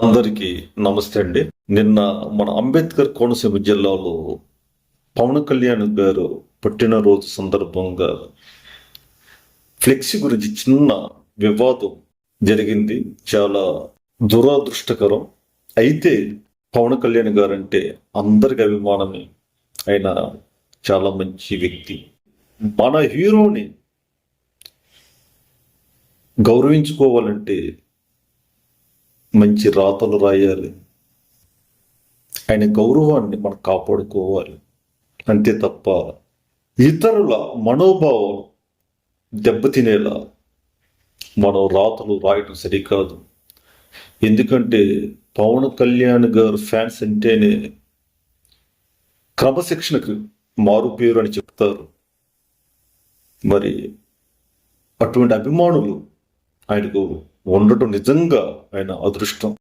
అందరికీ నమస్తే అండి. నిన్న మన అంబేద్కర్ కోనసీమ జిల్లాలో పవన్ కళ్యాణ్ గారు పుట్టినరోజు సందర్భంగా ఫ్లెక్సీ గురించి చిన్న వివాదం జరిగింది. చాలా దురదృష్టకరం. అయితే పవన్ కళ్యాణ్ గారు అంటే అందరికి అభిమానమే. ఆయన చాలా మంచి వ్యక్తి. మన హీరోని గౌరవించుకోవాలంటే మంచి రాతలు రాయాలి. ఆయన గౌరవాన్ని మనం కాపాడుకోవాలి. అంతే తప్ప ఇతరుల మనోభావం దెబ్బతినేలా మనం రాతలు రాయటం సరికాదు. ఎందుకంటే పవన్ కళ్యాణ్ గారు ఫ్యాన్స్ అంటేనే క్రమశిక్షణకు మారుపేరు అని చెప్తారు. మరి అటువంటి అభిమానులు ఆయనకు ఉండటం నిజంగా ఆయన అదృష్టం.